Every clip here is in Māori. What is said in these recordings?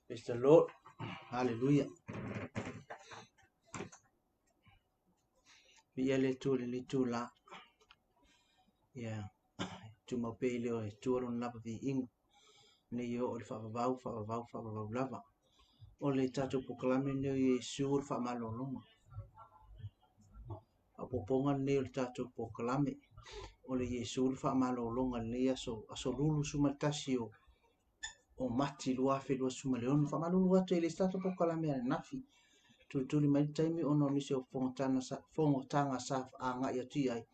Praise the Lord. Hallelujah. Bia le tu la. Yeah. Tuma pe le o tu ron lava vi ing. Ne yo o fa vau lava. O le tatu poklame ne Yesu fa malolonga. A poponga ne o tatu poklame. O le Yesu fa malolonga ne aso lulu sumatasi o mati lua fe lua sumaleon fa malulu ate le tatu poklame ana nafi. Tuli mai taimi ono nisi o fongotanga sa anga ia ti ai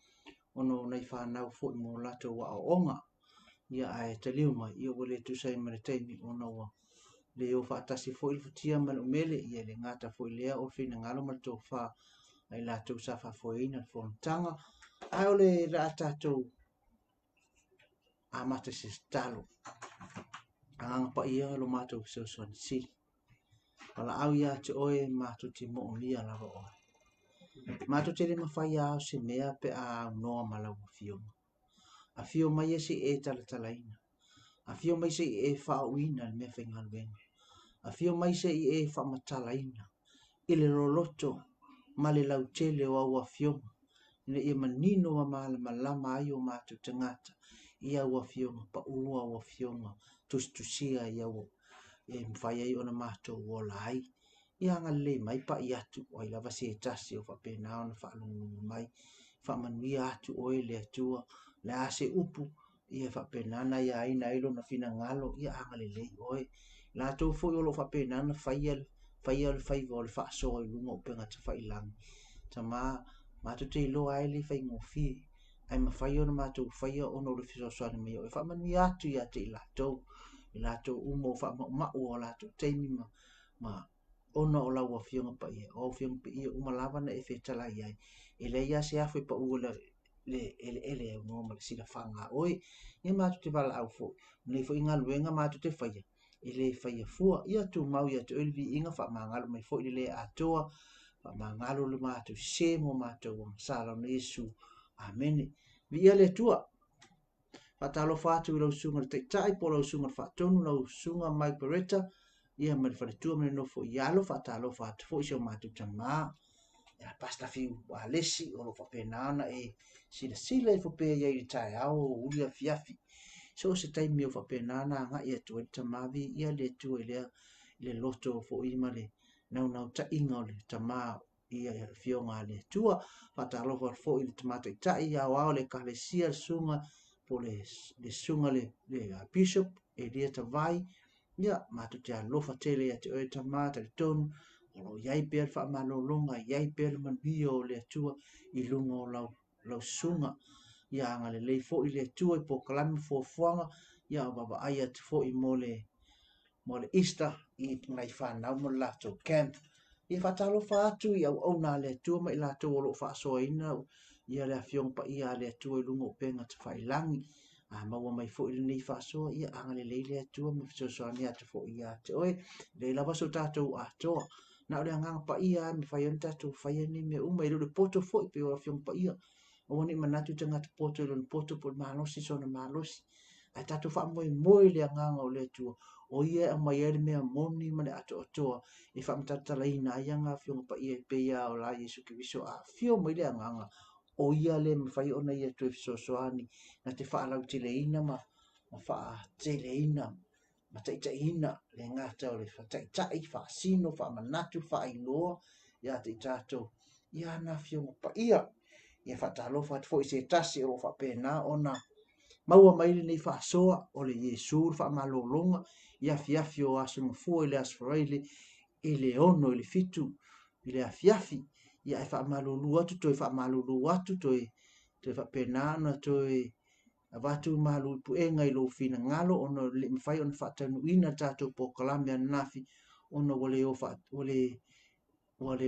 ono nei whanau fo mo lato wa o onga ia ai te liuma ia wale tu sai mare taimi ono wa le o whaatasi fo ilfutia manu mele ia le ngata fo ilea o fina ngalo ma to wha ai lato sa wha fo ina fongotanga ai o le rata to amata si stalo anga pa ia lo mato so sili Wala au ia te oe mātu te mo lia lava o. Mātu te le mawhai au se mea pe a noa malau a fionga. A fio mai se e talatalaina. A fio mai se e whauina le mea whaingaluenga. A fio mai se e whamatalaina. Ile roloto ma le lau tele o au a fionga. Ina ia manino wa malama ai o mātu te ngata. Ia au a fionga, pa ua au a fionga. Tustusia ia au e mwhai ai ona mātou wola ai. Ia anga le mai pa i atu o i lava se tasi o whapena o na whaalungu mai. Whamanuia atu o e le atua, le ase upu, ia whapena na ia aina ilo na fina ngalo, ia anga le lei oe. La tau fo i olo whapena na whaial whaiva o le whaasoa i lunga o penga ta whailangi. Ta mātou te ilo ai le whai ngofi. Ai mawhai o na mātou whaia o no le fisosoani mai o e whamanuia atu ia te i la tau. I lato umo fa ma'u o lato teimi ma ona o lau a fionga pa ia o fionga pa ia uma lava na e whetala iai e le ia se afu pa ua ele au no ma le sila whanga oi ia mātu te wala au fo nei fo inga luenga mātu te whaia e le whaia fua ia tu mau ia tu elvi inga wha mangalo mai fo i le atoa wha mangalo le mātu se mo mātu wang sala na Yesu amene vi ia le tua Fatalo fatu lau sunga le teitai po lau sunga le fatonu lau sunga Mike Beretta ia ma le whaletua mene no fo ialo fatalo fatu fo isio matu tama ia pasta fiu walesi o lo whapenana e sila e fo pe ia i tai au o ulia fiafi so se taimi o whapenana nga ia tu e tamavi ia le tu e le loto fo ima le nau ta inga o le tama ia fionga le tua fatalo fo i le tamata i tai ia wao le kalesia sunga po le sunga le bishop e lia tawai ia matu te alofa tele ia te oe tamata le tonu o lo iai pēr wha malolonga iai pēr manuia o le atua i lunga o lau sunga ia anga le lei fo i le atua i po kalami fuafuanga ia o baba aia te fo i mo le Easter i ngai whanau mo lato camp ia whatalofa atu i au na le atua ma i lato o lo whaasoa ina ia le afiong pa ia le atua i lunga o penga te whailangi maua mai fo i le nei whaasoa ia anga le leile atua ma fisosoa ni atu fo ia te oe le lava so tātou atoa na o le anganga pa ia me whaion tātou whaiani me uma i le poto fo i pe o afiong pa ia o wani manatu te ngata poto i le poto po malosi so na malosi ai tātou wha moe le anganga o le atua o ia a mai ele mea moni ma le ato atoa e wha matatala ina ai anga afiong pa ia pe ia o la Yesu Kiviso a fio mai le anganga o ia le mwhai ona ia tu e fisosoani na te whaalau te leina ma wha te leina ma taitai le ngata o le whataitai whaasino whaamanatu whaailoa ia te tātou ia na fionga pa ia whatalofa at fo i se tasi o whapena ona maua maile nei whaasoa o le Yesu whaamalolonga ia fiafi o asunga fua i le asfareile i le ono i le fitu i le afiafi ia e whaamalolu atu toi whaamalolu atu toi whapena na toi avatu malu puenga i lo fina ngalo ono le mwhai ona whaatanu ina tātou po kalame anafi ono wale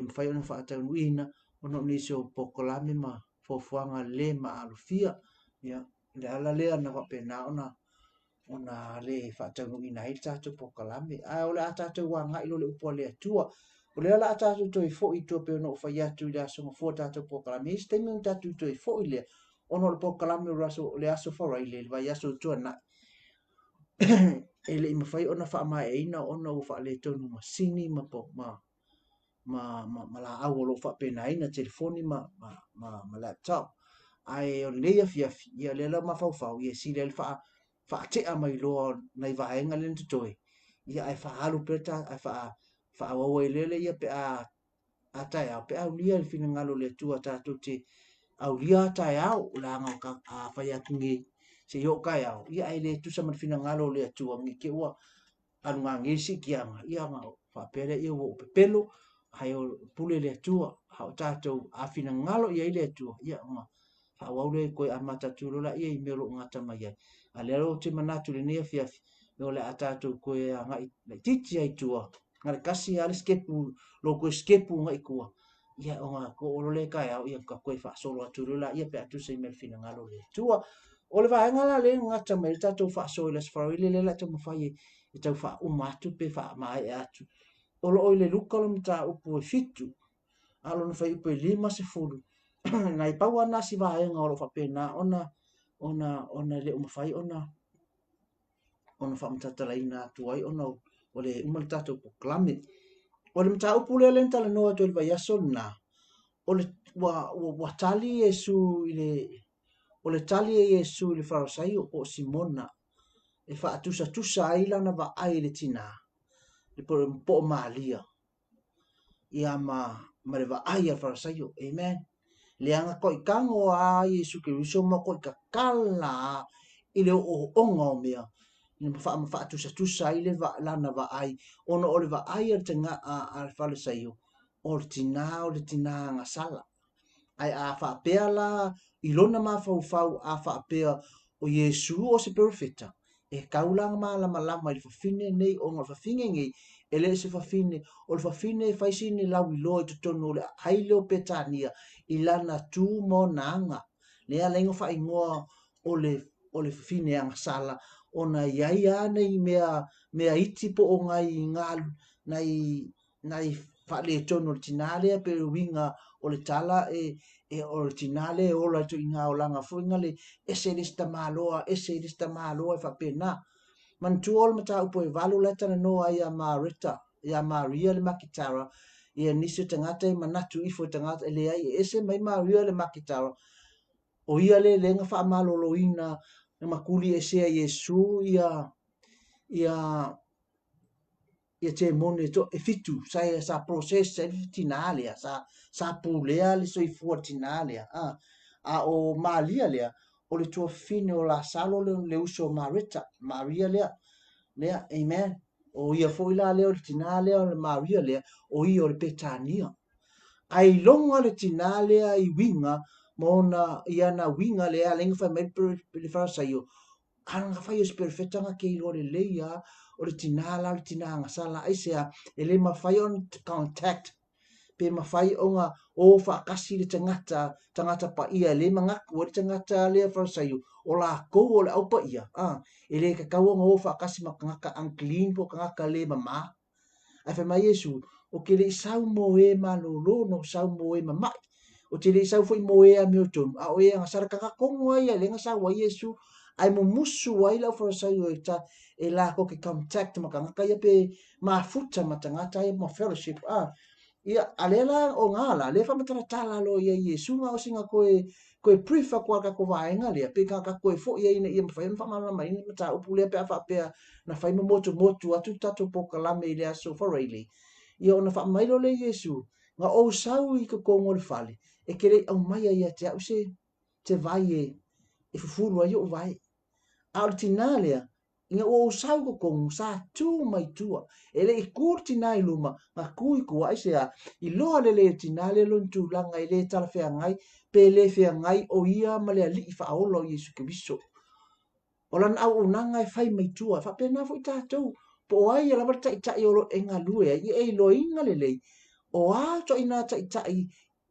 mwhai ona whaatanu ina ono nisi o po kalame ma fofuanga le ma alufia ia le ala lea na whapena ona le whaatanu ina i tātou po kalame a ole a tātou wanga ilo le upo le atua o le ala a tātou toi fo i tua pe ono whai atu i le asonga fua tātou po kalame i stemi un tātou toi fo i le ono le po kalame raso le aso farai le vai aso tuana ele i mawhai ona wha mai eina ona o wha le tonu masini ma po ma la au lo wha pena ina telefoni ma laptop ai o leia fiafi ia le la ma fau ia si le wha tea mai loa nei vaenga le toi ia ai wha alu peta ai wha awawa lele ia pe a tai au pe au lia le fina ngalo le tua tātou te au lia tai au la ngau ka a whai atu ngi se yo kai au ia ai le tu sa man fina ngalo le tua ngi ke ua anu ngā ngesi ki anga ia ngau whapere ia wo pepelo hai o pule le tua hau tātou a fina ngalo ia i le tua ia ngā hau le koe a matatu lola ia i mero ngata mai ai a le ro te manatu le nea fiafi no le a tātou koe a ngai le titi ai tua ngare kasi ale skepu lo koe skepu ngai kua ia o ngā ko o le kai au ia ka koe wha solo atu lola ia pe atu se mel fina ngalo le tua o le vaenga la le ngata mai tātou wha solo le sfaro le la te mawhai e tau wha umatu pe wha mai atu o lo oile luka lo mta upu e fitu alo na whai upu e 5 se fulu nai pau ana si vaenga o lo wha pena ona le umawhai ona wha mtatala ina atu ai ona o le umal tātou po klame o le mta upu le lenta le noa to le vai aso na o le wa tali Yesu ile o le tali Yesu ile farasai o Simona e fa tusa ai lana va ai le tina le po malia ia ma le va ai a farasai amen le anga ko ikango a Yesu ke riso ma ko ka kala ile o onga o mea ni fa tusa ai le va lana va ai ono o le va ai al tanga al farasai o le tina nga sala ai a fa pela ilona ma fau a fa pea o Yesu o se profeta e kaulang malama i fafine nei o ngā fafinge ngi ele se fafine o le fafine faisini lawi lo i tono le haile o petania i lana tu mo nanga le a lengo fa ingoa o le fafine anga sala o na iaia nei mea iti po o ngai ngalu nai fa le tono le tinale pe winga o le tala e o le tinale o la tu inga o langa fuinga le ese lista maloa fa pena man tuol mata upo e valu leta na noa ia Marita ia Maria le makitara ia nisi tangata i manatu ifo tangata ele ai ese mai Maria le makitara o ia le lenga fa malolo ina na makuli ese a Yesu ia te mone to e fitu sa proses sa tinale sa pulea le soifua tinale a o Maria lea o le tua fine o la salo le uso Marita Maria lea amen o ia foi la leo le tinale o le Maria lea o ia o le Petania ai longa le tinale i winga mona ia na winga lea lenga fa mai le farasaio anga fai o perfecta nga ke lo le leia o le tinala o le tinanga sala ai sea ele mafai on contact pe mafai onga o fa kasi le tangata pa ia le manga o le tangata le farasaio o la ko o le au pa ia ele ka kawa o fa kasi makanga unclean po kanga le mama ai fa mai Yesu o ke le sau mo e malolo no sau mo e mama o te le sau foi mo e a mioton a o e nga sara ka kongo ia le nga sau wa Yesu ai mo musu ai la farasai o ta e la ko ke contact makanga ia pe mafuta matangata e mo fellowship ia alela o ngala le fa matana tala lo ia Yesu nga o singa ko e prefer kwa ka ko vaenga le pe ka ko e fo ia ina ia fa fa mala mai ni mata o pule pe fa pe na fa moto atu tatu po kala me le aso for really ia ona fa mai lo le Yesu nga o sau I ko ngol fale e kele au mai ia te au se te vai e fufuru ai o vai altinalea inga o sau ko sa tu mai tua ele I kurti nai luma ma kui ko ai se I lo le tinale lo tu langa ile tala fe ngai pe le fe ngai o ia male ali fa olo Yesu Kristo olan au nanga e fai mai tua fa pe na fo tato po ai la varta ita I olo enga lue e lo inga le o a to ina ta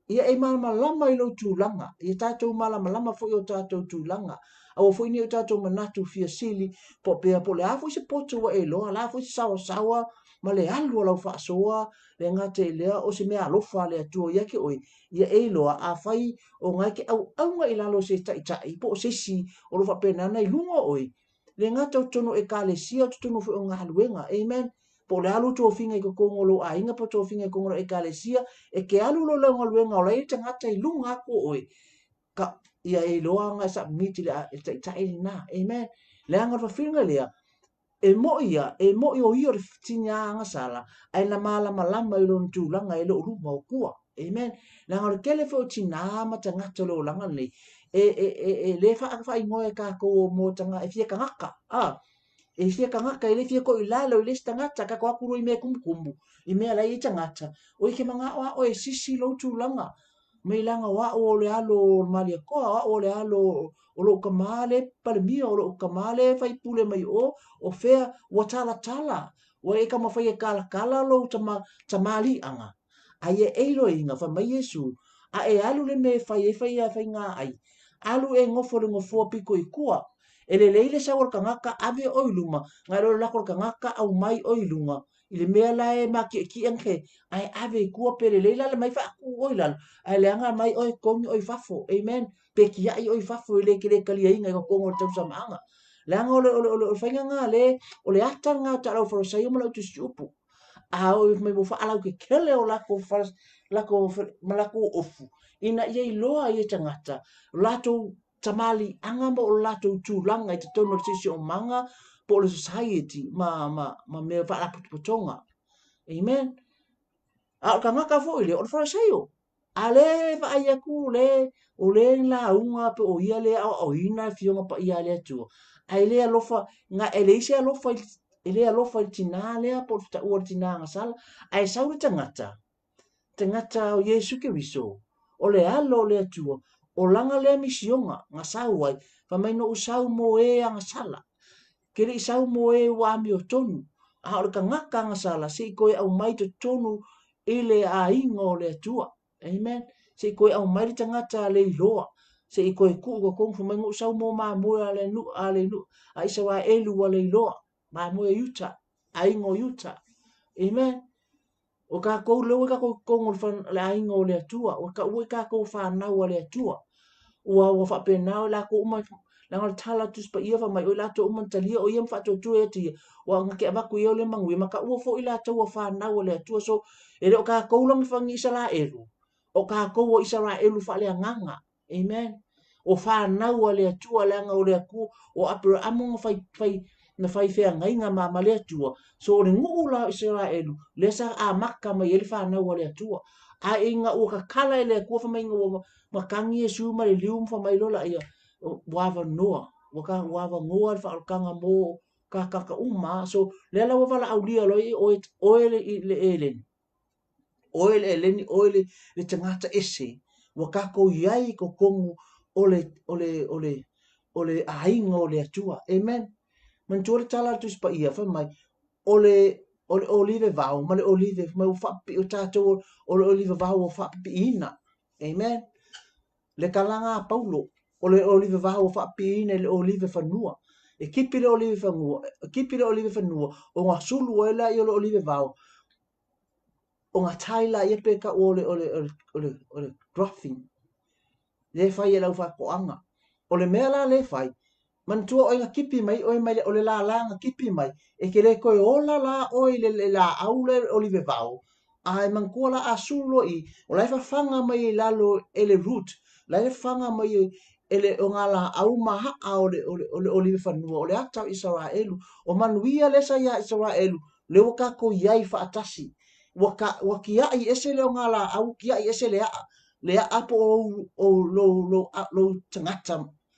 ia e malama I lo tu langa ia tato malama fo yo tato tu langa au foi ni tato manatu fia sili po pe po le afo se poto e lo la fo sawa ma le alu o lau whaasoa, le ngate lea o se mea alofa le atua ia ke oi, ia eiloa a whai o ngai ke au nga i lalo se tai, po o se si o lo whapenana i lunga oi. Le ngate o tono e ka le sia o tono o ngā luenga, amen. Po le alu tō whinga i kongo lo a inga po tō whinga i kongo lo e ka le sia, e ke alu lo ngā luenga o lai te ngata i lunga ko oi. Ka ia eiloa nga sa miti le tai na, amen. Le anga whawhinga lea, e mo o ia tinya anga sala ai na mala malama i lon tūlanga i lo ruma o kua, amen. Na ngore kele fo tina ma tangata lo langa nei le fa ingoe ka ko mo tanga e fia kangaka e fia kangaka i le fia ko i lalo i le tangata ka ko akuro i me kumkumbu i me ala i tangata o i ke manga o e sisi lo tūlanga me langa wa o le alo malia koa o le alo o lo kamale palemia o lo kamale fai pule mai o fea wa tala wa e kama fai e kala lo tamali anga ai e eilo inga fa mai Yesu a e alu le me fai a fai ngā ai alu e ngofo piko i kua e le leile sa wal kangaka ave oiluma ngai lo lako kangaka au mai oilunga i le mea lae ma ki anke ai ave kua pele leila le mai fa aku oilal ai le anga mai oi kongi oi fafo amen pe ki ai oi fafo le kele kalia inga i kongo tau samanga le anga o fainga nga le o le ata nga ta lau faro sai mo lau tu siupu a o me mo fa ala ke kele o lako ofu ina ye loa ye tangata lato tamali anga mo lato tūlanga i te tono sisi o manga po le society ma me fa la putonga amen a ka ngaka fo ile o fa sayo ale va ia ku le o le la unga pe o ia le o ina fionga pa ia le tu ai le alofa nga ele ise alofa ele alofa tina le po ta o tina nga sal ai sauri tangata o Yesu ke wiso o le alo le tu o langa le misionga nga sauai fa mai no usau mo e nga sala ke le sau mo e wa mi o tonu a o ka ngaka nga sala si ko au mai te tonu ile a ingo le tua amen si ko au mai tangata le loa si ko ku ko fu mai usau mo ma mo ale nu a isa wa elu wa le loa ma mo yuta a ingo yuta amen o ka ko le ka ko ngol fa la ingo le tua o ka ko fa na wa le tua wa fa pe na la ko uma la ngal tala tus pa ia fa mai o la to uma talia o yem fa to tu e ti wa nga ke ba ku yo le mangwe maka u fo ila to wa fa na wa le tua so e o ka ko long fa ngi sala elu o ka ko wo isara elu fa le nganga amen o fa na wa le tua la nga o le ku o apro amo fai na fai fea ngai nga ma le tua so o le ngu la isara elu le sa a maka mai ele fa na wa le tua a inga o ka kala ele ku fa mai ngo makangi e su ma le lium fa mai lola ia wava noa waka wava ngoa fa kanga mo ka uma so le la wava la aulia lo oile le tangata ese waka ko yai ko kongu ole ainga ole atua amen man tore tala tu spa ia fa mai ole olive vau ma le olive ma fa pi o tato ole olive vau fa pi ina amen le kalanga paulo o le olive vaha o whaapine le olive whanua. E kipi le olive whanua, o ngā sulu o ela i o le olive vaha. O ngā taila i e peka o le dropping. Le whai e lau whapoanga. O le mea la le whai, man tua o ngā kipi mai, o le la ngā kipi mai, e ke le koe ola la o le la au le olive vaha. Ai man kua la a sulu i, o lai whanga mai lalo ele root, lai whanga mai ele o ngala au maha o le olive whanua o le atau Israelu o manuia lesa ia Israelu le waka ko iai whaatasi waki ai ese le o ngala au ki ai ese le a po o lo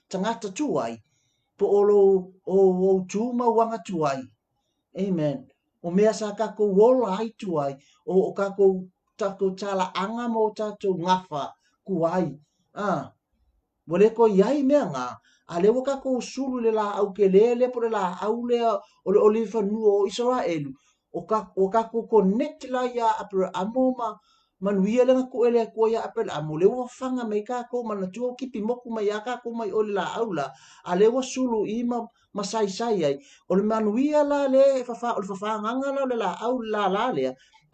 tangata tuai po o lo tuma wanga tuai amen o mea sa ka ko wola ai tuai o ka ko tako tala anga mo tato ngafa kuai Wale ko iai mea ngā, a lewa ka ko suru le la au ke le po le la au le o le olive whanua o Israelu, o ka ko connect la ia apura amo manuia lenga ko ele ko ya apel amule wa fanga mai ka ko mana tuo ki pimoku mai aka ko mai ole la aula ale wa sulu ima masai sai ai ole manuia la le fa ole fa nganga la la aula la le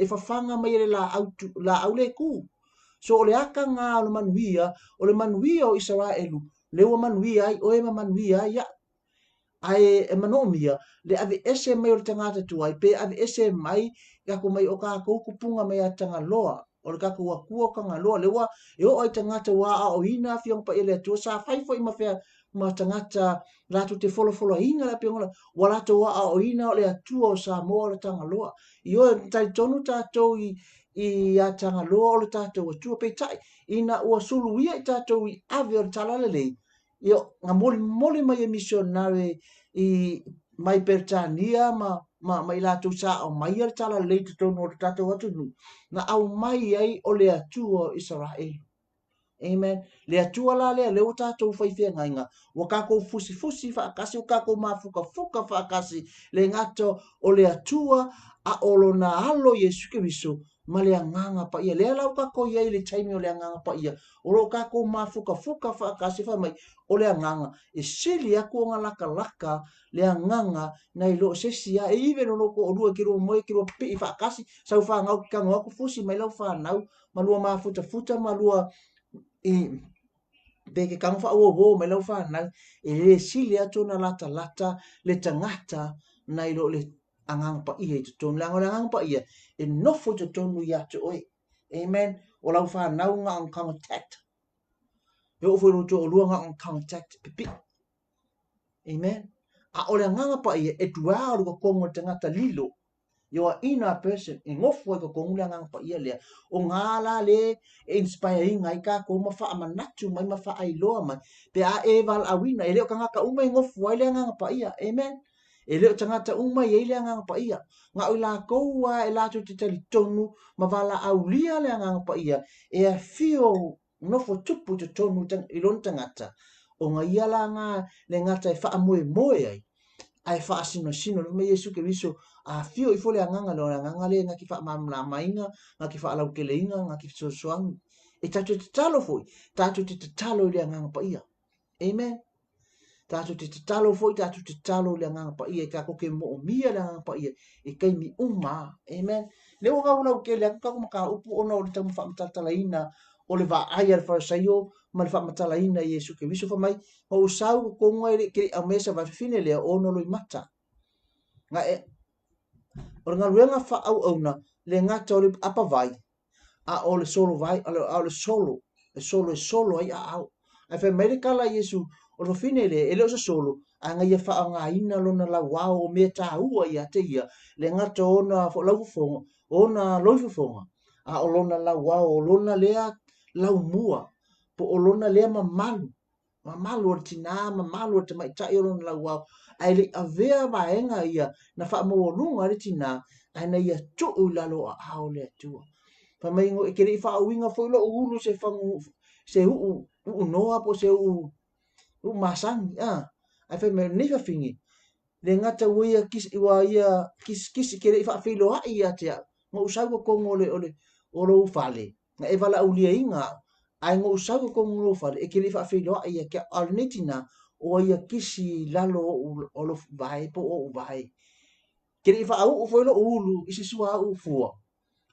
e fa fanga mai le la autu la aule ku so ole aka nga ole manuia o Israelu le wa manuia ai o e manuia ya ai e manomia le ave ese mai o tangata tu ai pe ave ese mai ya ko mai o ka ko kupunga mai atanga loa o le ka ko ku ka ngaloa le wa e o ai tangata wa a o ina fiong pa ele tu sa fai foi ma fe ma tangata la tu te folo inga la pe ngola wala to wa a o ina o le atu o sa mo le tanga loa i o tai tonu ta to i a tanga loa o le tato o tu pe tai ina o sulu ia tato i ave o talale le io nga moli mai e missionare i mai Pertania mai la tu sa o mai er tala le to no tato watu na au mai ai o le atu o Israel amen le atu la le o tato fai fe nga o ka ko fusi fa kasi o ka ko mafuka fa kasi le ngato o le atua a olona alo Yesu Kristo ma le nganga pa ia le la ka ko ia le taimi o le nganga pa ia o lo ka ko mafuka fa kasi fa mai o le nganga e sili aku nga laka le nganga na ilo sesia e ive no ko o kilo mo kilo pe fa kasi sa fa nga ka nga ko fusi mai lo fa na ma lua mafuta ma lua e be ke kang fa wo mai lo fa na e le sili atu na lata le tangata na ilo le angang pa ia te tonu lango angang pa ia e nofo te tonu ia te oi amen o lau fa na nga ang contact e o foi to lu nga ang contact pipi amen a o le nga pa ia e tua o ko kongo tangata lilo yo a ina person e ngofo ko kongo nga pa ia le o ngala le inspire ngai ka ko ma fa manatu mai ma fa ai lo mai pe a eval a wina ele ka nga ka umai ngofo ai le nga pa ia amen e leo tangata uma i eile anga pa ia nga o la koua e la tu te tali tonu ma wala aulia le anga pa ia e a fio nofo tupu te tonu i lon tangata o nga ia la nga le ngata e faa moe ai ai faa sino me Yesu Kristo a fio i fole anga lo anga le nga ki faa mamla mainga nga ki faa lau keleinga nga ki soang e tatu te talo foi tatu te talo le anga pa ia amen tatu te talo foi tatu te talo le nga pa ia ka ko ke mo mia le nga pa ia e kai mi uma amen le o ga ulau ke le ka ko ka upu ona o te fa matalaina o le va ai al farsaio ma le fa matalaina Yesu ke viso fa mai o sau ko ngai ke a mesa va fine le ono lo mata nga e o nga luenga fa au ona le nga to le apa vai a o le solo vai a le solo ai a au a fe medical la Yesu o lo fine le ele o solo anga ia fa nga ina lona la wao me ta ua ia te ia le ngata ona fo lau fonga ona loifu fonga a o lona la wao lona lea lau mua po o lona lea mamalu o tina mamalu o te mai tai o lona la wao ai le avea vaenga ia na fa mo lunga le tina ai na ia tu lalo a ao le tua pa mai ngo e kere fa winga fo lo ulu se fangu se u noa po se u masang ai fe me ni fa fingi le ngata wia kis kere fa filo a ia te ngo usau ko ngole o lo fale nga e vala ulia inga ai ngo usau ko ngolo fale e kere fa filo a ia ke alnetina o ia kisi lalo o lo vai po o vai kere fa au fo lo ulu isi sua u fua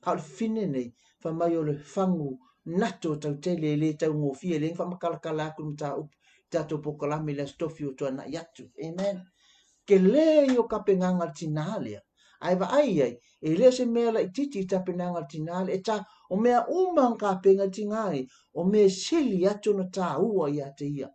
ka fine nei fa mai o le fangu nato tau tele le tau ngo fie le fa makala ku ta tato pokalami le stofi o tuana yatu amen ke le yo kapenganga tinalia ai va ai e le se me la titi tapenanga tinalia e ta o mea umang kapenga tingai o me sili atu na ta ua ia te ia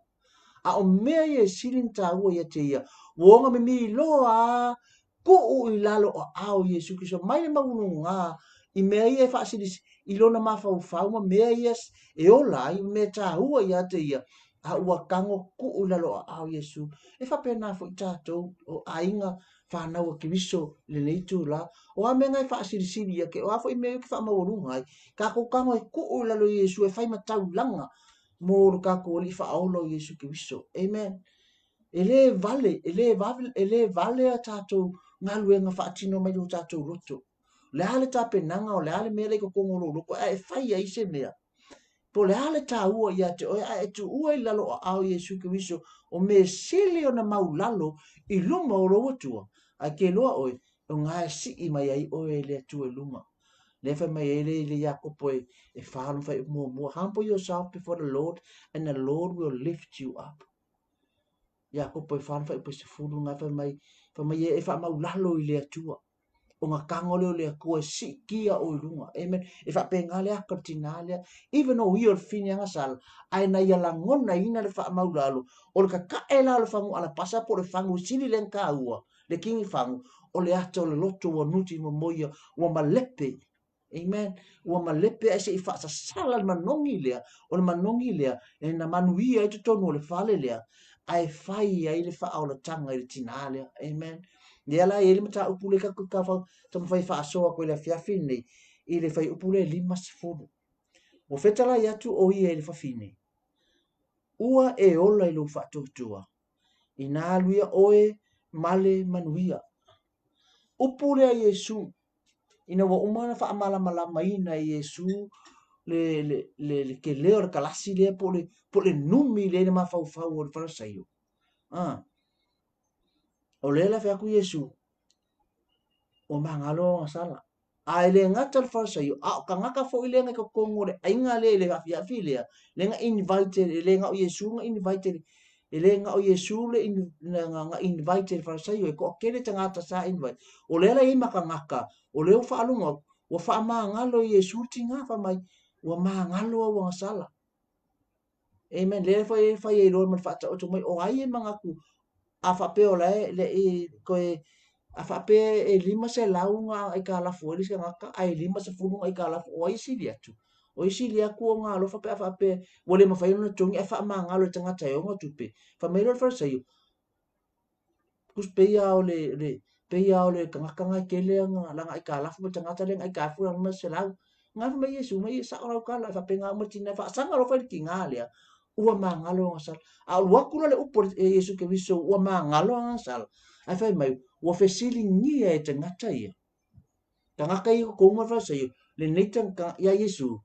a o mea ye sili ta ua ia te ia wonga me mi loa ku u ilalo o au Yesu Kristo mai le maununga i mea ia fa sili ilona mafau fau ma mea yes e ola i me ta ua ia te ia a ua kango ku ulalo a Yesu e fa pena fo tato o ainga fa na o Kristo le leitu la o a menga fa siri ke o a fo me fa ma urunga ka ko kango ku ulalo Yesu e fa ma tau langa mo ka ko li fa olo Yesu Kristo amen ele vale a tato ngaluenga fa tino mai o tato roto le ale tapenanga o le ale mea le kokongo loko e fai ai se mea po le ale ta ua ia te oe e tu ua i lalo o au Yesu Kiriso o me sili o na maulalo i luma o roa tua a ke loa oe o ngā si i mai ai oe le atu e luma le fai mai ele le Jakopo e whānu fai mua humble yourself before the Lord and the Lord will lift you up Jakopo e whānu fai se furu ngā fai mai e wha maulalo i le atua o ngā kangole o le kua sikia o ilunga. Amen. E wha pe ngā lea kartina lea. Even o i o fini anga sal. Ai na ia langona ina le wha maulalo. O le ka e la le whangu ala pasa po le whangu sili le nka ua. Le kingi whangu. O le ato o le loto wa nuti mo moia. Ua malepe. Amen. Ua malepe e se i wha sa sala le manongi lea. O le manongi lea. E na manuia e tutonu o le whale lea. Ai whai ai le wha au le tanga i le tina lea. Amen. Dia la ele mata upule ka fa tam fai fa so ko le fiafi ni ile fai upule lima sefulu o fetala ya tu o ie le fa fini ua e ola i lo fa tua ina luia oe male manuia upule a Yesu ina wa umana fa amala mala maina Yesu le ke leo le kalasi le po le numi le ma fa fa o fa sayo o le la fa ku Yesu o mangalo ngasala ai le ngata le farsa yo a ka ngaka fo ile nga ko kongore ai nga le afia filia le nga invited le nga o Yesu nga invited le nga o Yesu le nga invited farsa yo ko kele tanga ta sa invite o le la i maka ngaka o le fa alunga o fa mangalo Yesu tinga fa mai o mangalo o ngasala amen le fa ye lo man fa ta o mai o ai mangaku a fa pe o le ko a fa pe e lima se launga ai ka la fuori se ngaka ai lima se funu ai ka la o isi dia tu o isi dia ku nga lo fa pe wole ma fa no tungi e fa ma nga lo tanga tai o nga tu pe fa me lo fa se yo kus pe ya o le pe ya o le ka nga ke le nga la ai ka la fu tanga ta le ai ka fu ma se lau nga fa me Yesu me sa o ka la fa pe nga mo tina fa sa nga lo fa ki nga le ua ma nga lo nga sal a lo ku le upo Yesu ke viso ua ma nga lo nga sal ai fa mai ua fesili ngia e te ngata ia. Ta ngaka i ko ngā whasa i le neitang ia Yesu.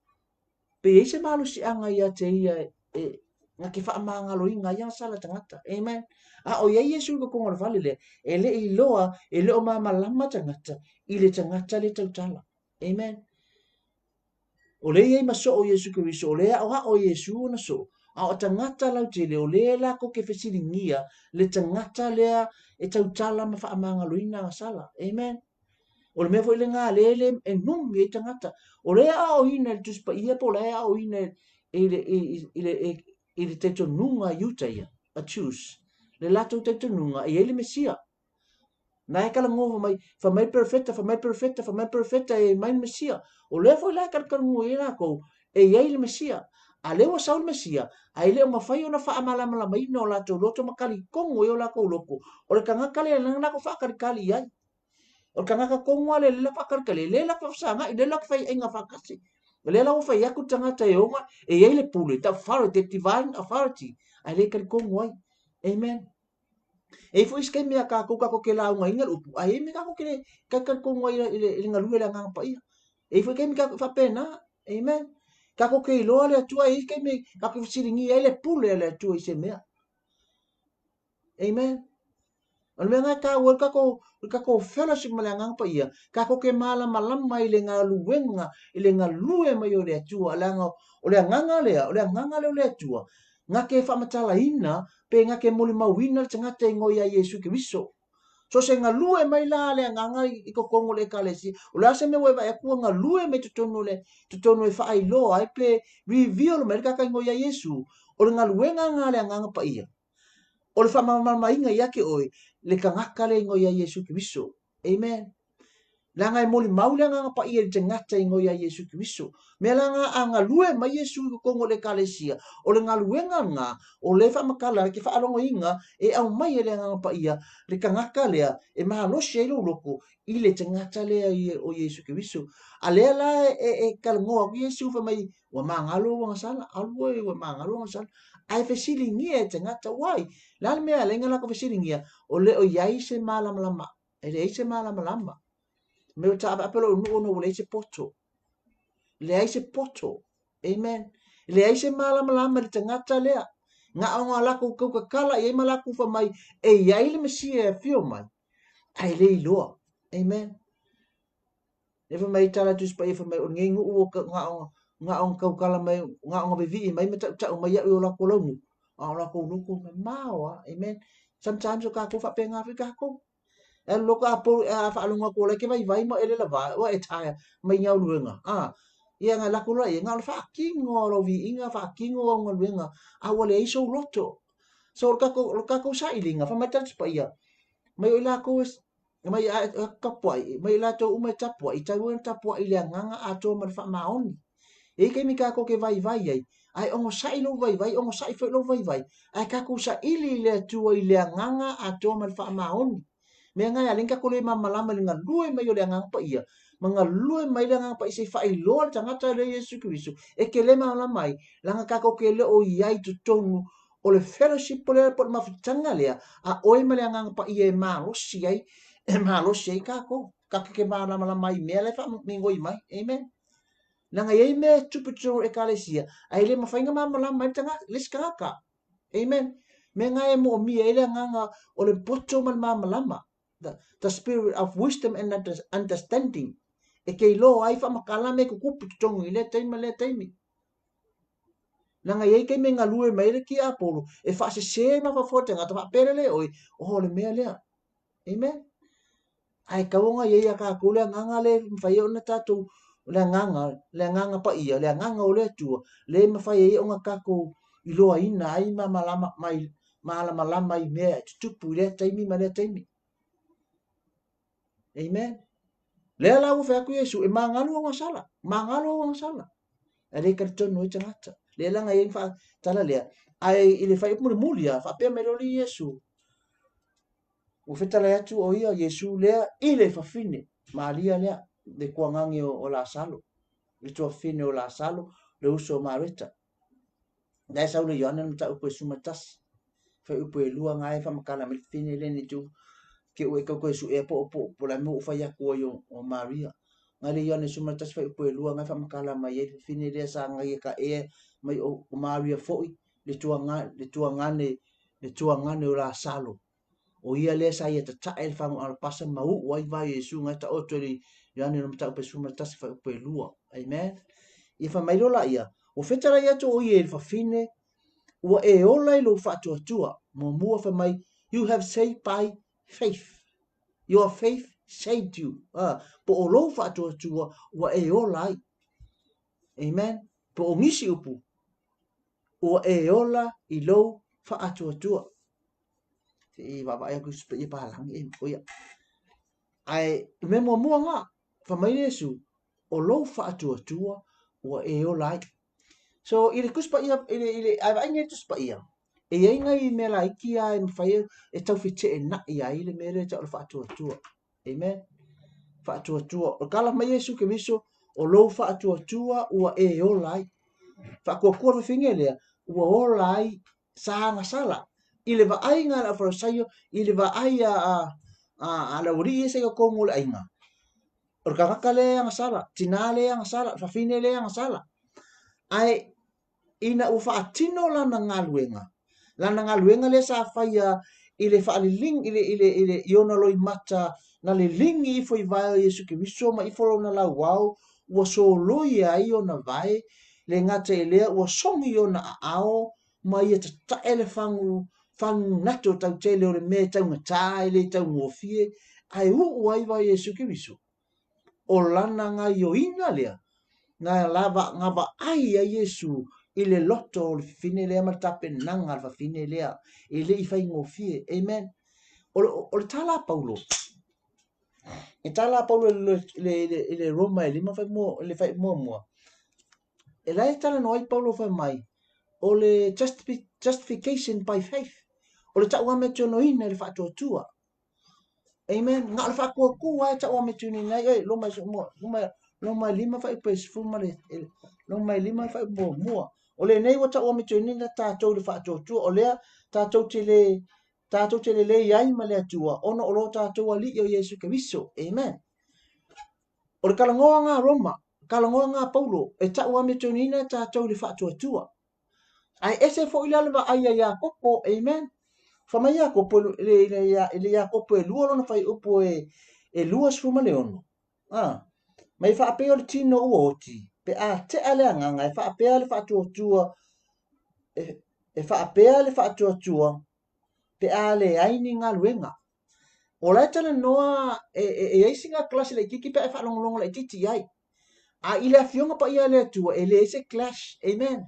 Pe eise malu si anga ia te ia e ngā ke wha maangalo i ngā iang sala ta ngata. Amen. A o ia Yesu ko ngā whale le e le i loa e le o mama lama ta ngata i le ta ngata le tautala. Amen. O le iei maso o Yesu ke viso o le o Yesu na so. A o tangata lau te le o le la ko ke fesili ngia le tangata lea e tautala ma wha amanga luina a sala. Amen. O le mea fo i le ngā lele e nungi e tangata. O le a o ina le tuspa ia po le a o ina i le teto nunga yuta ia. A choose. Le lato teto nunga i ele mesia. Na e kala ngō fa mai perfecta e mai mesia. O le fo i le kala ngō i la kou e iei le mesia. A lewa saul mesia, a ile o mawhai o na wha amalama mai no la tau loto makali kongo i o la kou loko. O le kangaka le langa ko whakarikali iai. O le kangaka kongo le la whakarikali, le la whasanga, i le la whai inga whakasi. Le la whai aku tangata e onga, e iei le pule, tau wharo, te divine authority. A le kari kongo ai. Amen. E fo iskai mea ka kuka ko ke launga inga upu, a e me ka ko ke kari kongo ai le ngalue le ngangapa ia. E fo iskai me ka whapena. Amen. Kako ke loa le atua i ke me kako siringi ai le pule le atua i se mea. Amen. Al mea ngai ka ua kako fellowship ma le ngangpa ia. Kako ke malama i le ngā luenga, i le ngā lue mai o le atua. O le nganga lea, o le nganga lea o le atua. Ngā ke whamatala ina, pe ngā ke moli mawina le tangata i ngoi a Yesu ke viso. So se ngā lue mai la le nganga i ko kongo le kalesi. O le ase me wewa e kua ngā lue mai tutonu e whaai loa ai pe reveal mai kaka ingo ia Yesu. O le ngā lue nganga le nganga pa ia. O le whamamama inga ia ke oi le ka ngaka le ingo ia Yesu ki viso. Amen. La ngai moli maule nganga pa ia te ngata ingo ia Yesu ki viso. Me la ngā lue mai Yesu i ko kongo le kalesia. O le ngā lue nganga o le whamakala ki whaalongo inga e au mai e le nganga pa ia le ka ngaka lea e maha losi e loko i le te ngata lea o Yesu ki viso. A lea la e kalangoa ki Yesu wha mai wa maangalo wanga sala. Alua e wa maangalo wanga sala. Ai fesili ngia e te ngata wai. La le mea lenga lako fesili ngia o le o iai se malama lama. E le eise malama lama. Me ta apelo no le se poto. Le ai se poto. Amen. Le ai se malama le tangata lea. Nga onga lako kau kala e malaku fa mai e ia ile mesia fio mai. Ai le loa. Amen. E fa mai tala tu spa e fa mai ngengu o nga onga kau kala mai nga onga bevi mai meta ta mai ya o lako lomu. A lako nuku mawa. Amen. Sometimes o ka ko fa penga fi ka ko. E loka apo fa alunga ko le ke vai mo ele la va o e taia mai nyau luenga. Ia nga lako la ia nga fa kingo lo vi inga fa kingo nga luenga. A wale iso loto. So ka ko sa ilinga fa mai tans pa ia. Mai o la ko mai ka poi mai la to uma tapua I tau tapua ile nganga a to mar fa maoni. E ke mi ka ko ke vai ai. Ai ongo sa ilo vai ongo sa ifo lo vai. Ai ka ko sa ili le tu ile nganga a to mar fa maoni. Me nga ya linka ko le mamalama linga lue mai o le nganga pa ia. Manga lue mai le nganga pa i se fa I lo tangata le Yesu Kristo. E ke le mamalama mai langa ka ko ke le o iai tu tonu o le fellowship po le po mafutanga lea a oi male anga pa ie malosi ai e malosi ai ka ko ka ke malama mai me le fa mingo mai amen nanga ye me tupitu ekalesia ai le mafainga malama mai tanga liskaka amen me nga e mo mi ele nga o le poto malama the spirit of wisdom and understanding e ke lo ai fa makala me ku kupu tongu ile taimi nanga ye ke me ngalue mai le ki apolo e fa se ma fa fote ngata fa perele oi o le mea lea amen ai ka wonga ye ya ka kule nganga le fa ye ona tatu le nganga pa ia le nganga o le tu le ma fa ye onga ka ko I loa ina ai ma malama mai malama I me tupu le taimi ma le taimi amen le la u fa ku yesu e mangalo onga sala ele ka tonu I tangata le langa ye fa tala le ai ile fa ipu mulia fa pe meloli Yesu o feta la atu o ia Yesu le ile fa fine Maria le de kuangangi o la salo le to fine o la salo le uso mareta dai sa le Yohana mta upo sumatas fa upo lua ngai fa makala me fine le ni tu ke o ko su e po la mo fa ya ko yo o Maria ngali Yohana sumatas fa upo lua ngai fa makala mai e fine le sa ngai ka e mai o Maria foi le tuangane o la salo o ia le sa ia ta el fa al pasa mau wai vai Yesu ngai ta o tori yani no ta pe suma ta fa pe lua amen e fa mai lo la ia o feta la ia to o ia fa fine o e o lai lo fa to tua mo mo fa mai you have saved by faith your faith saved you po o lo fa to tua o e o lai amen po o ngisi upu o e ola I lo fa tua I baba ai ku spe pa lang e o ya ai me mo nga fa mai Yesu o lo fa tua o e o lai so ile kuspa ia ile ai ai ngetu spa ia e ai ngai me la iki ai fa e tau fite e na ia ile me re ta fa tua amen fa tua o kala mai Yesu ke miso o lo fa tua o e o lai fa ko fingele o lai sa na sala ile va ai nga la frosaio ile va ai a la uri se ko ngol ai nga or ka le nga sala tinale nga sala fa finele nga sala ai ina u fa atino la na ngaluenga le sa fa ia ile fa ling ile iona loi mata na le lingi foi vai Yesu ke viso ma I folo na la wow wo so loi ai ona vai le ngata ele wo songi ona ao ma ia ta elefangu fan nato tau tele o le me tau ngata ele tau ngofie ai u ai vai Yesu ke viso o lana nga yo ina lea nga lava nga ba ai a Yesu ile loto le fine le mata penanga fa fine le ile I fai ngofie amen o le tala Paulo e tala Paulo le Roma le ma fai mo le fai mo e lai tala no ai Paulo fa mai o le justification by faith o le taua me tono ina le fa tua amen nga le fa ku ai taua me tuni nai e lo mai lima fa pe fu male lo mai lima fa mo o le nei wata o me tuni na tatou le fa tua o le tatou tele le yai ma le atua ono o lo tatou ali o Yesu Kristo amen O le kalangoa ngā Roma, kalangoa ngā Paulo, e tau ame tonina tātou le whaatua. Ai ese fo ila le aia ia kopo, amen. Whamai ia kopo, le ia kopo e lua lona whai upo e lua sfuma le ono. Mai whaapea le tino ua oti, pe a te ale anganga, e whaapea le whaatua, e whaapea le whaatua, pe a le aini ngā luenga. O lai tala noa e eisinga klasi le kiki pe e whaalongolongo le titi ai. A ile fionga pa ia le atua, e le ese clash, amen.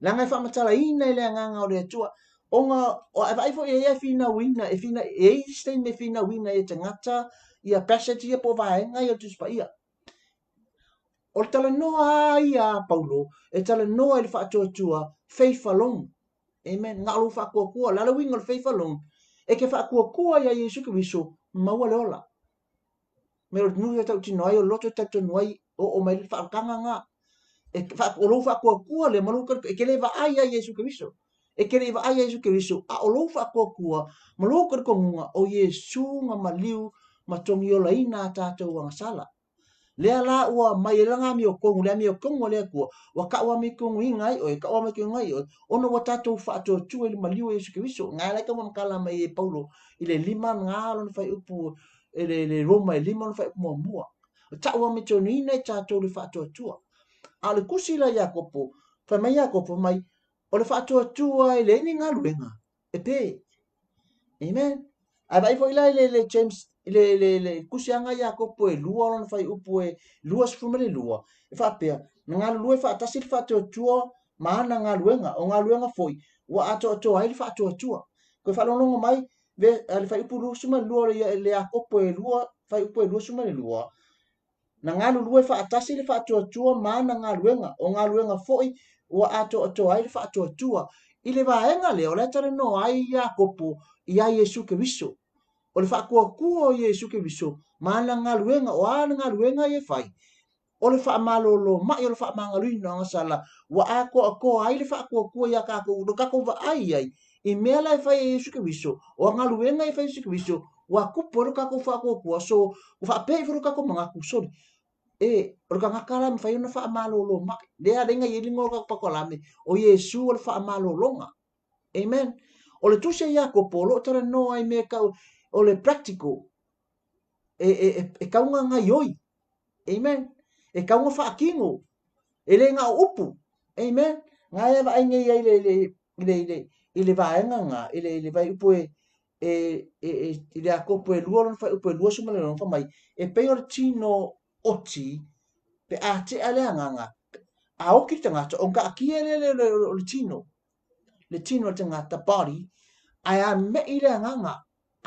Langa e whaamatala ina i le anganga o le atua. O e vaifo e fina wina, e fina e stein me fina wina e te ngata, ia passage ia po vaenga ia tuspa ia. O le tala noa ia Paulo, e tala noa i le whaatua, faith alone. Amen. Ngā alu whaakua lala winga le faith alone. E ke whaakua ia Yesu Kristo, maua le ola. Me o nui tau tino ai, o loto tau nuai, o mai le whaakanga ngā. E lo whaakua le malu e ke le wa ai a Yesu Kristo. E ke le wa ai a Yesu Kristo, a o lo whaakua, malu kongunga o Yesu ngā maliu, matongi o la ina tātou wanga sala. Lea la ua mai langa mi o kongu, lea mi o kongu lea kua, wa ka ua mi kongu ingai o, ka ua mi kongu ingai o, ono wa tātou whaatua tua ili maliu Yesu Kristo. Ngā lai ka mamakala mai e Paulo, ile lima ngā lona whai upu, ile Roma e lima lona whai upu mua. Ta ua mi tonu ina e tātou le whaatua tua. A le kusi la Iakopo, whai mai Iakopo mai, o le whaatua tua ile ini ngā luenga, e pe. Amen. Ai vai foi lá le James le kusianga Iakopo e lua lona fai upu e lua sfuma le lua. E fa pea, nga lua fa tasi fa tua maana nga luenga, o nga luenga foi. Wa ato ai fa tua. Ko fa longo mai ve le fai upu lu suma lua le Iakopo e lua fai upu e lua suma le lua. Na nga lua fa tasi le fa tua maana nga luenga, o nga luenga foi wa ato ai fa tua. Ile vaenga le o le tare no ai Iakopo ia Yesu Kristo. O le whaakua o Yesu Kristo, maana ngā luenga, o ana ngā luenga e whai. O le whaamalolo, mai o le whaamangaruina ngā sala, wa ako ai le whaakua ia kako, no kako wa ai, i mea lai whai e Yesu Kristo, o ngā luenga e whai Yesu Kristo, wa kupo le kako whaakua, so, whaapei wharu kako mangaku, sorry. O le ngakala me whai ona whaamalolo, mai, lea renga i ringo kako pakolame, o Yesu o le whaamalolonga. Amen. O le tuse Iakopo, lo tara no ai mea kau, o le practical e kaunga nga yoi, amen, e kaunga whaakingo, e le ngā upu, amen, ngā e wa ainga i le vaenga ngā, i le vai upu i le akopo e lua lona whai upu e lua suma le lona whamai, e pei o le tino oti, pe a te alea ngā, a oki tangata, o ka akia le tino tangata body, ai a me i le ngā,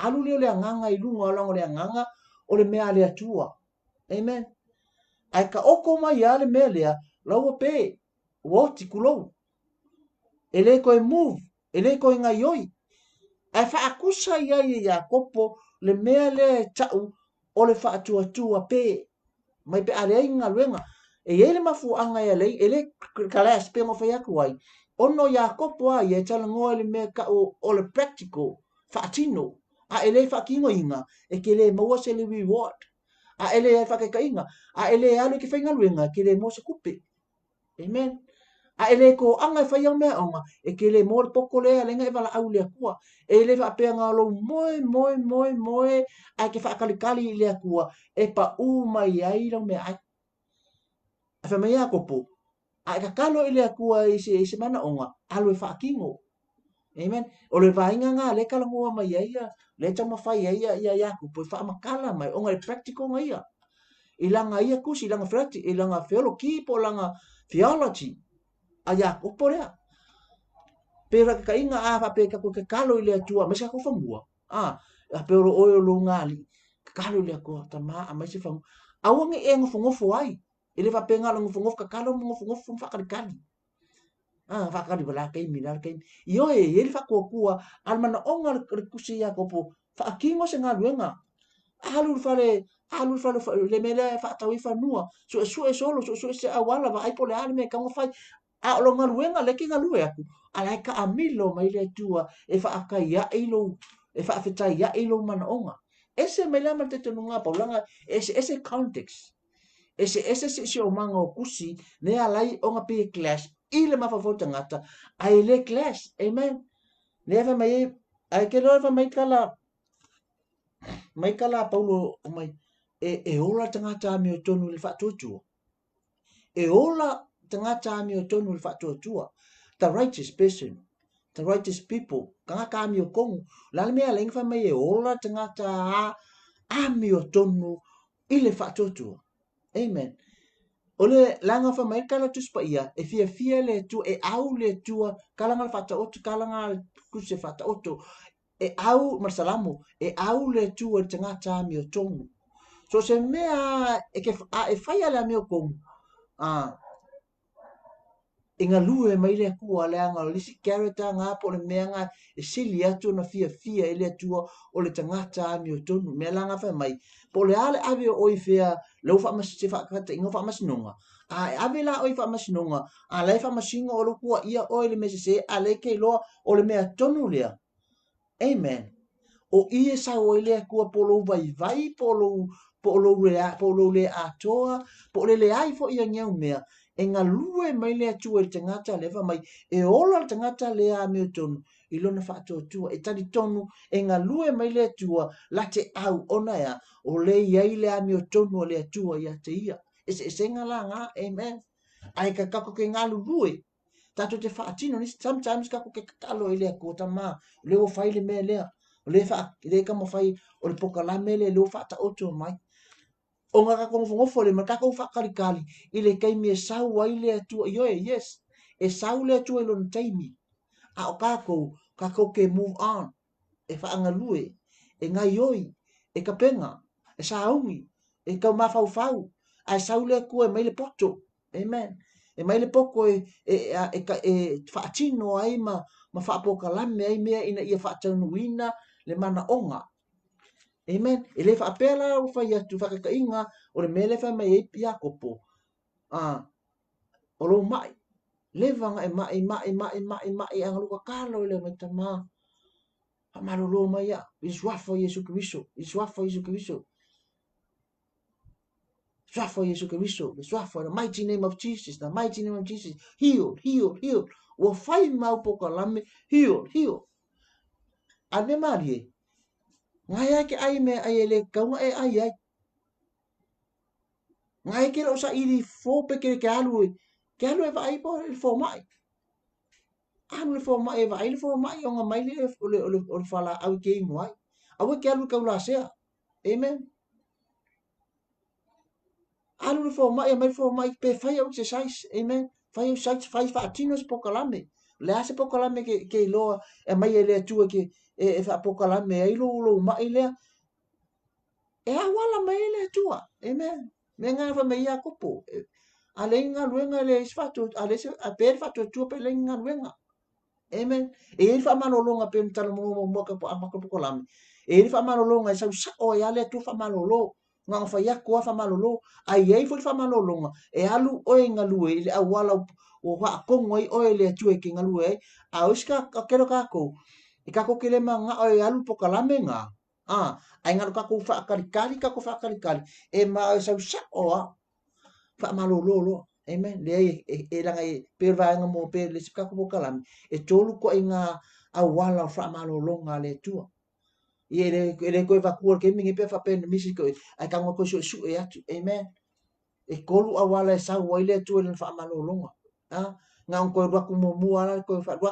alu leo le anganga i lunga o lango le anganga o le mea le atua. Amen. Ai ka oko mai a le mea lea, lau pe, woti kulou. E le koe move, e le koe ngai oi. Ai wha akusa ia i Iakopo le mea le tau o le wha atua pe. Mai pe ale inga luenga. E ele mafu anga ia lei, e le kalas pe mo whai aku ai. Ono Iakopo ai e tala ngoa le mea ka o le practical, wha atino. A ele whakingo inga, e ke le maua se le reward. A ele e whakeka inga, a ele alu ke whainga luenga, ke le mo se kupe. Amen. A ele ko anga e whaiau mea onga, e ke le mo le poko lea, lenga e wala au lea kua. E le whapea ngā lo moe, a ke whakalikali i lea kua, e pa mai ai rau mea ai. A whamai a kopo, a e ka kalo i lea kua i se mana onga, alu e whakingo. Amen. O le vainga ngā le kalangoa mai ia, le tama whai ia Iakopo, i whaamakala mai, o ngai practical ngai ia. I langa ia kusi, i langa frati, i langa theology, po langa theology, a Iakopo rea. Pera ka inga a whape ka koe kalo i lea tua, mesa ko whamua. A pero oio lo ngali, kalo i lea kua, ta maa, a maise whamua. Awangi e ngofongofo ai, i le whape ngā ngofongofo, ka kalo ngofongofo whakarikani. Whakari wala kei mina kei. Io e le whakua almana onga le kusi Iakopo whaakingo se ngā luenga. Alu fale le mele whaatawi whanua. So e solo, so e se awala wa aipo le ale me kaunga whai. A lo ngā luenga le ki ngā lue aku. Alai ka amilo mai le tua e whaakai ia ilo, e whaafetai ia ilo mana onga. Ese me lama te tonu ngā paulanga, ese context. ese si o manga o kusi ne alai o nga pe class ile mafafo tangata ai le class amen le fa mai ai ke lo fa mai kala paulo mai e ola tangata mi o tonu le fatotua e ola tangata mi o tonu le fatotua the righteous person the righteous people kanga ka mi o kongu la me ala inga fa mai e ola tangata a mi o tonu ile fatotua amen ole langa fa mai kala tus pa ia e fia le tu e au le tua kalanga fata otu kalanga kuse fata otu e au marsalamu e au le tua tangata mi o tongu so se mea e ke e fai ala mi o kongu inga lue mai le kua le anga lisi character nga po le mea nga e sili atu na fia ele tua o le tangata mi o tonu me langa fa mai po le ale ave o i fea le ufa mas se fa kata inga fa mas nonga ave la o i fa mas nonga a le fa masinga o lo kua ia o le mese se a le ke lo o le mea tonu lea amen o ie sa o ile kua polo vai polo le atoa po le ai fo ia ngeu mea e ngā lue mai lea tua i tangata lewa mai e ola tangata lea me tonu i lona whaatua tua e tani tonu e ngā lue mai lea tua la te au ona ya o le iai lea me tonu o lea tua ia te ia e se ngā la ngā amen ai ka kako ke ngā lue tato te whaatino ni sometimes kako ke kakalo i lea kota mā le o whai le me lea le ka mo whai o le poka la me le o whaata oto mai o nga ka kong ngofo le ma ka ko fa kali i le kai me sau ai le tu yo yes e sau le tu lo taimi a o ka ko ke move on e fa anga lue e nga yoi e ka penga e saungi e ka ma fau ai sau le ku e mai le poto amen e mai le poko e fa tino ai ma fa poka la me ai me ina ia fa tanu wina le mana onga amen e le fa apela o fa ia tu fa ka inga o le mele fa mai e pia kopo o lo mai le vanga e mai anga luka kalo le mai tama fa malolo mai ya iswafo Yesu Kristo iswafo Yesu Kristo iswafo Yesu Kristo iswafo the mighty name of Jesus the mighty name of Jesus heal o fai mau poka lame heal ane marie ngai ke ai me ai le kaunga e ai ngai ke lo sa ili fo pe ke alu e vai po le fo mai alu le fo mai vai le fo mai o nga mai le fala au ke mai au ke alu ka la se amen alu le fo mai pe fai au exercise amen fai au sai fai fa tinos pokalame le ase pokalame ke lo e mai le tu ke e fa pokalame ai lo mai le e awala mai le tua amen me nga fa me ia kopo ale nga luenga le sfatu ale se a per fatu tu pe le nga luenga amen e il fa malolonga pe tala mo ka po amaka po kolam e il fa malolonga sa o ya le tu fa malolo nga fa ya ko fa malolo ai ai fo fa malolonga e alu o nga lue le awala o wa ko ngoi o le tu e ki nga lue a uska ka kero ka ko e ka ko kele manga o alu po kalame nga ai nga ka ko fa kali e ma sa o fa malolo amen le e langa e per va nga mo per le sika ko kalam e tolu ko inga a wala fa malolo nga le tu e le ko va ko ke mi pe fa pen mi si ko ai ka ngo ko su e atu amen e kolu a wala sa wa le tu le fa malolo nga ko ro ku mo mo ala ko fa ro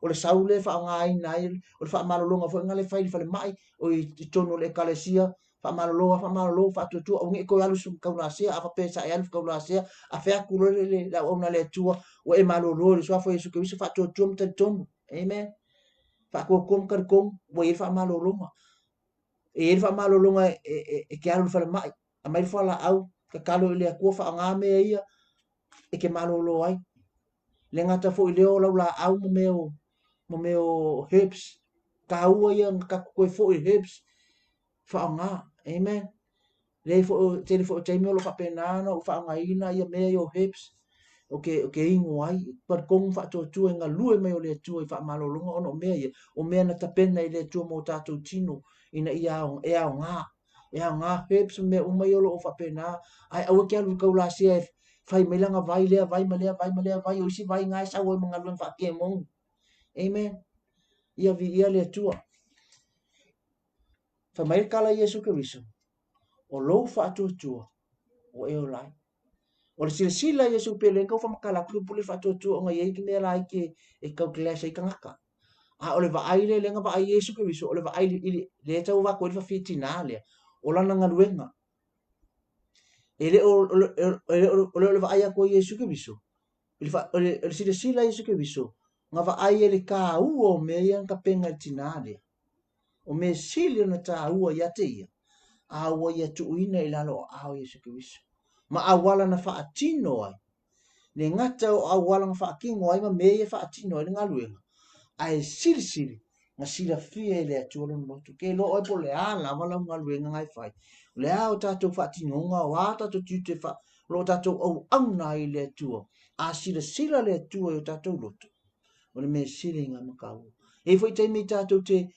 o le sau le fa nga ai nai o le fa malolo nga fo nga le fa le mai o i tono le kalesia fa malolo fa tu o ngi ko alu sum kaula sia a fa pesa e alu kaula sia a fa ku le la ona le tu o e malolo le so fa Yesu ko fa tu te ton amen fa ko kom kar kom o e fa malolo ma e fa malolo nga e ke alu fa mai a mai fa la au ka kalo le ko fa nga me ia e ke malolo ai le ngata fo i leo la au mo meo herbs ka ua ia ka ko fo i herbs fa nga amen le fo te me lo fa penana o fa nga ina ia me yo herbs o ke ingo ai par kong fa tu nga lue me o le tu fa malolonga ono me ia o me na tapena i le tu mo tatu tino ina ia e nga e anga heps me uma yo lo fa pena ai au ke alu kaula sia fai me langa vai le vai malea vai o si vai ngai sa o mga luan fa ke mong amen ia vi ia le tua fa mai kala Yesu Kristo o lo fa tua o e o lai o le sila Yesu pele ko fa makala ku pule fa tua nga ye ki me lai ke e kau kle sai kangaka a o le va ai le nga va ai Yesu Kristo o le va ai le tau va ko fa fitina le o lana nga luenga ele o le va ai ko Yesu Kristo le sila Yesu Kristo nga va ai ele ka o me yang ka penga tinale o me sili na ta ua ia te ia a ua ia tuuina i lalo a o Yesu Kristo ma awala na fa atino ai le ngata o awala na fa akingo ai ma me ia fa atino ai nga luenga ai sili nga sila fia le atuolo no tu ke lo oi po le ala wala nga luenga ngai fai le a o tatou fa atino nga wa tatou tute fa lo tatou au auna i le atuo a sila le atuo o tatou loto o le me sili nga makau e foi te me tatou te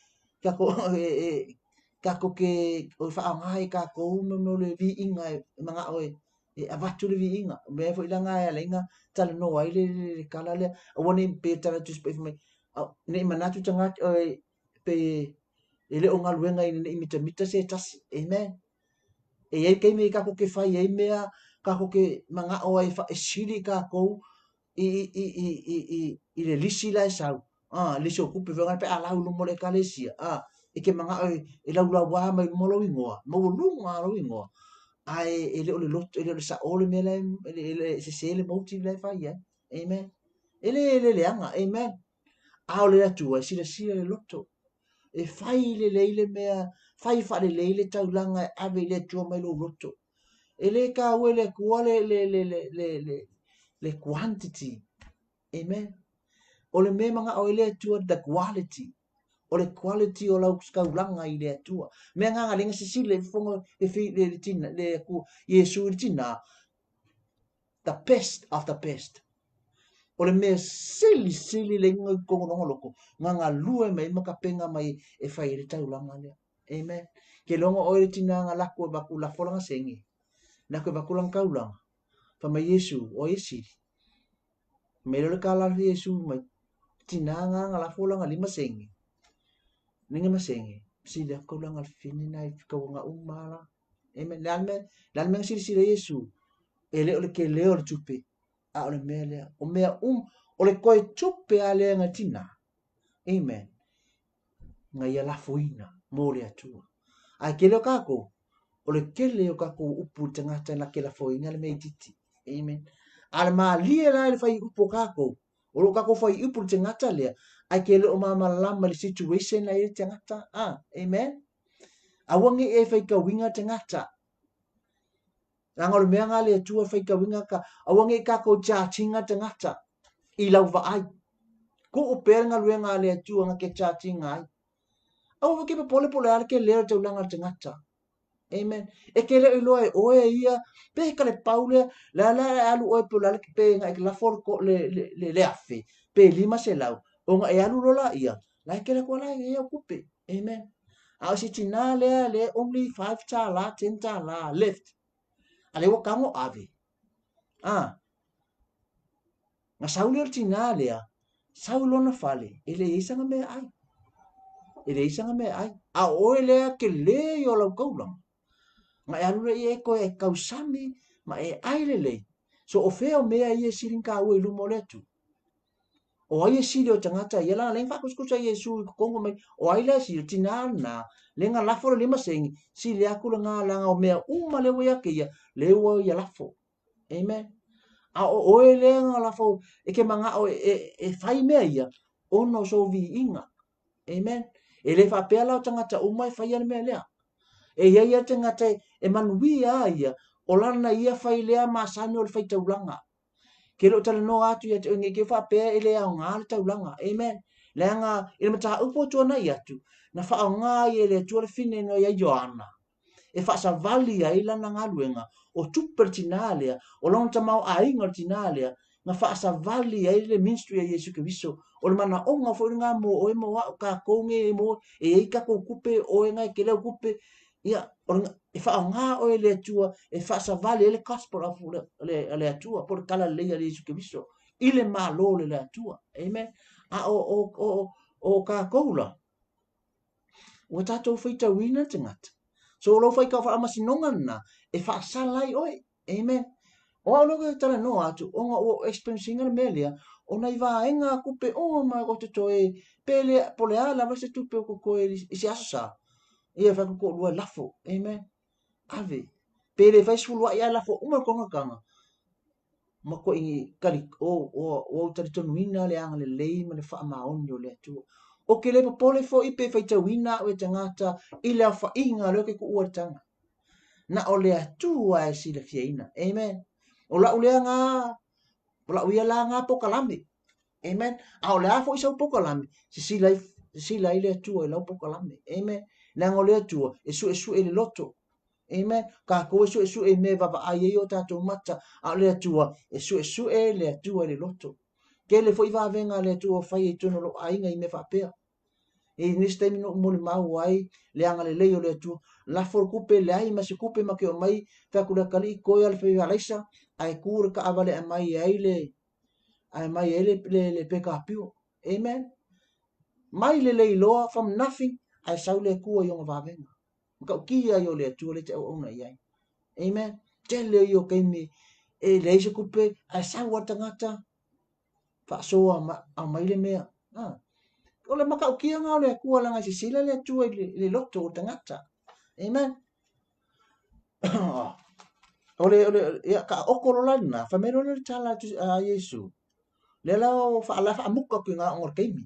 kako kako ke o fa ngai kako mo le vi inga manga oi e avatu le vi inga me foi langa ya lenga tala no ai le kala le o woni pe tala tu spe me ne manatu tanga pe ele o ngaluenga i mita se tas amen e ai ke me kako ke fai ai mea kako ke manga oi fa sili kako i le lisi la sau le so ku pe venga pe ala lu mo le kalesia e ke manga e la wa mai mo lo ingoa mo lu nga lo ingoa ai ele o le lot ele sa ole me le se le motive le fa ya amen ele anga amen a ole atu si le loto e fai le mea fai fa le tau langa ave le tu mai lo loto ele ka wele kuale le quantity amen o le me manga o ele tua the quality o le quality o lau skaulanga i le atua. Mea nganga lenga sisile fongo e fi le tina, le ku Yesu le tina, the best of the best. O le mea sili le ingo i kongo nongo loko, nganga lue mai makapenga mai e fai le taulanga lea. Amen. Ke longo o le tina nga lako e baku la folanga sengi, nako e baku lang kaulanga, pa mai Yesu o Yesi. Melo le kala Yesu mai tina nga la folanga lima sengi. Ninga masenge sila ko lang al fini na ko nga umala amen lalme sila Yesu ele ole ke leo le tupe a ole mele o mea ole koe tupe ale nga tina amen nga ia la fuina mo le atua ai ke leo kako ole ke leo kako upu tangata na ke la fuina le meititi amen al malia la le fai upu kako o kako fai upu tangata le ai ke le o mama lama le situation na ile tangata amen awangi e fai ka winga tangata ngol mea ngale tua fai ka winga ka awangi ka ko chinga tangata i lau va ai ko o per nga luenga le tua nga ke chinga ai au ke pole ale ke le te ulanga tangata amen e ke le loe o e ia pe ka le paule la alu o pe la ke pe nga la for ko le afi pe lima se lau o nga e alu lola ia la ke le ko la ia kupe amen a si tina le only 5 ta la 10 ta la left ale wo kamo ave nga sauli tina le saulo na fale ele isanga me ai ele isanga me ai a o ele ke le yo lo kaulang nga alu le e ko e kausami ma e ai le so o feo me ai e sirin ka o ilu moletu o ai sili o tangata ia la lenga kuskusa Yesu ko kongo mai o ai la sili tinana lenga lafo le masengi sili aku nga langa o mea uma le wa ke ia le wa ia lafo amen a o ele nga lafo e ke manga o e fai mea ia ono so vi inga amen ele fa pela o tangata uma e fai mea lea e ia tangata e manuia ia o lana ia fai lea masano le fai taulanga ke lo tala no atu ia te nge ke fa pe ele a nga le taulanga amen le nga ile mata upo tu na ia tu na fa nga ile tu le fine no ia Joana e fa sa vali ia ila na nga luenga o tu pertinalia o long tamau a inga tinalia na fa sa vali ia ile ministry ia Yesu Kristo o le mana o nga fo nga mo o mo ka ko nge mo e ka ko kupe o nga ke le kupe ia e whaonga o le atua e whaasavale le gospel of le atua por kala leia le Yesu Kristo i le malo le atua amen a o ka koula o tatou faitauina tangata so lo fai ka whaamasinoga na e whaasalai oi amen o lo ke tala no atu o nga o experiencing le melia o nei vaenga kupe o ma ko te toe pele pole ala va se tupe ko ko i se asa ia fa ko lua lafo amen ave pele fai sulu ia lafo uma ko ngakanga ma ko i kali o tari tonuina le anga le lei ma le fa ma on yo le tu o ke le pole fo i pe fai tawina o tangata i le fa inga le ke ku o tanga na o le atu ai si le fiina amen o la uleanga o la uia la nga pokalame amen a o le afo i sa pokalame si la ile atu e la pokalame amen na ngole atu e su e le loto amen ka ko su e me va ai o tato mata a le atu e su e le atu e le loto ke le foi va venga le atu fai e tono lo ai ngai me fa pe e niste mino mo le mau ai le anga le leo le atu la for kupe le ai ma se kupe ma ke o mai fa kula kali ko ya le fa laisa ai kur ka avale mai ai le peka piu amen mai le loa from nothing ai sau le ku yo va venga ka ki ya yo le atu le te o na ai amen te le yo ke mi e le se kupe ai sau wa tangata fa so a mai le mea o le maka o kia ngā o le kua langa si sila le atua le loto o tangata. Amen. o le ia ka okoro lana, whamero le tala a Yesu. Le lao whaala whaamuka ki ngā ngor keimi.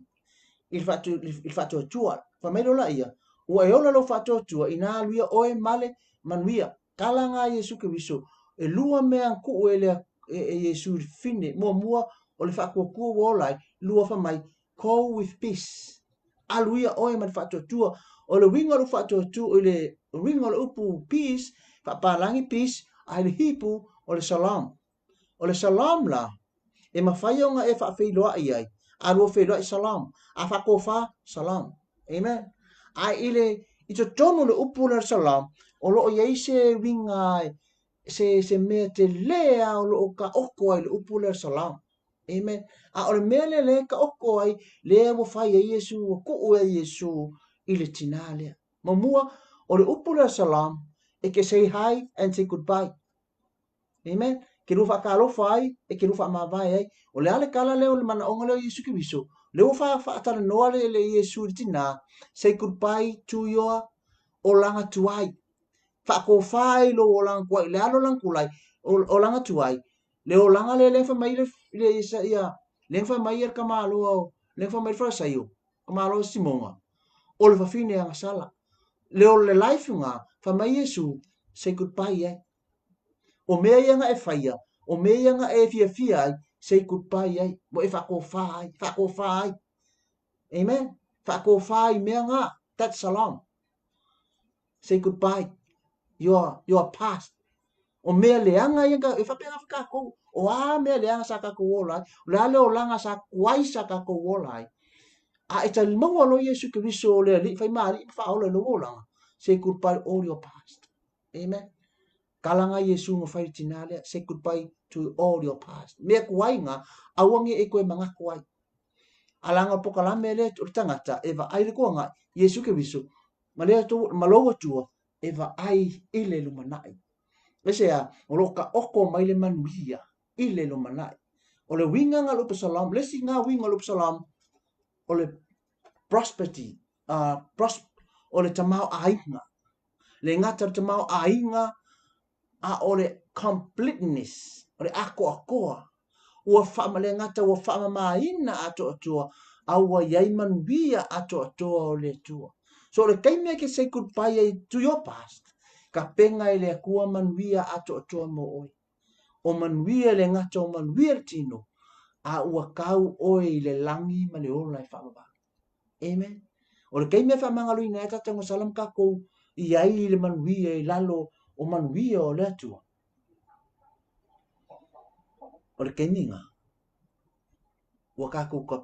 Il whatu atua. Whamero la ia. Ua e ola lo whatu atua i nā luia oe male manuia. Kala ngā Yesu ke viso. E lua mea ku e le Yesu fine. Mua o le whakua kua wolai. Lua whamai. Call with peace. Aluia oe man whatuatua. O le winga lu whatuatua o le winga lu upu peace, whapalangi peace, a le hipu o le salam. O le salam la, e mawhai o ngā e whawhiloa i ai. A lua whiloa i salam. A whakofa salam. Amen. A ile, i to tonu le upu le salam, o loo iei se winga se mea te lea o loo ka oko ai le upu le salam. Amen. A o le mea le ka oko ai, le mo fai e Yesu, o ku e Yesu, i le tina lea. Ma mua, o le upu le salam, e ke say hi and say goodbye. Amen. Ke rufa ka alofa ai, e ke rufa mawai ai. O le ale kala leo le mana onga leo Yesu ki viso. Leo fa atala noa le Yesu i tina, say goodbye to your o langa tuai. Fa ko fai lo o langa kuai, le alo langa kulai, o langa tuai. Le o langa le lefa mai le isa ia, lefa mai ka malo au, lefa mai fra sayo, ka malo simonga. O le fafine anga sala. Le o le life nga, fa mai Yesu, say goodbye ai. O mea ianga e faia, o mea ianga e fia ai, say goodbye ai. Mo e fa ko fai. Amen. Fa ko fai mea nga, that's salam. Say goodbye. You are past. O mea leanga ianga e whapea whaka kou. O a mea leanga sa kako wolai. O le ale o langa sa kuai sa kako wolai. A e tali maua lo Yesu Kristo o le ali. Whai maari whaola lo wolanga. Say goodbye all your past. Amen. Kalanga Yesu mo whai tinalea. Say goodbye to all your past. Mea kuai nga. Awangi e koe mga kuai. Alanga pokalame le tangata. Eva aile kua nga. Yesu Kristo. Malea tu maloa tua. Eva ai ile lumanai. Lesea, o lo ka oko mai le manuia, i le lo manai. O le winga ngā lupa salam, lesi ngā winga lupa salam, o le prosperity, o le tamau ainga. Le ngata tamau ainga, a o le completeness, o le ako akoa. Ua whaama le ngata, ua whaama maina ato atua, a ua iai manuia ato atua o le tua. So le kaimea ke say goodbye to your past. Ka penga i le akua manuia ato atua mo oi. O manuia le ngata o manuia le tino. A ua kau oi i le langi ma le ola i whaamaba. Amen. O le keimea whamangalu i nea tatango salam kako i ai le manuia i lalo o manuia o le atua. O le keiminga. Ua kako ka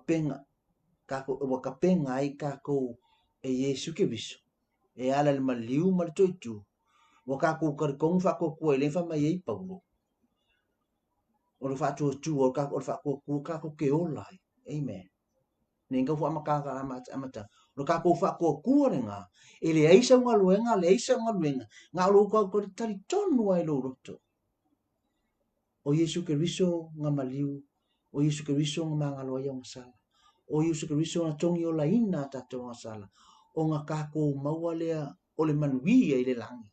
penga ai kako e Yesu ke viso. e ala le maliu ma le toitu ua kakou karikong faakokua i le faamai ai Paulo o le faatuatua o le faakokua kakou ke ola ai amen ninga fu amakaka amata o le kakou faakokua le ngā e le ai saugaluega nga o lou kau talitonu ai lou loto o Iesu Keriso nga maliu o Iesu Keriso nga magalo ai o sala o Iesu Keriso nga tongi o laina tatou nga sala o nga kakou maua lea o le manuia i le langi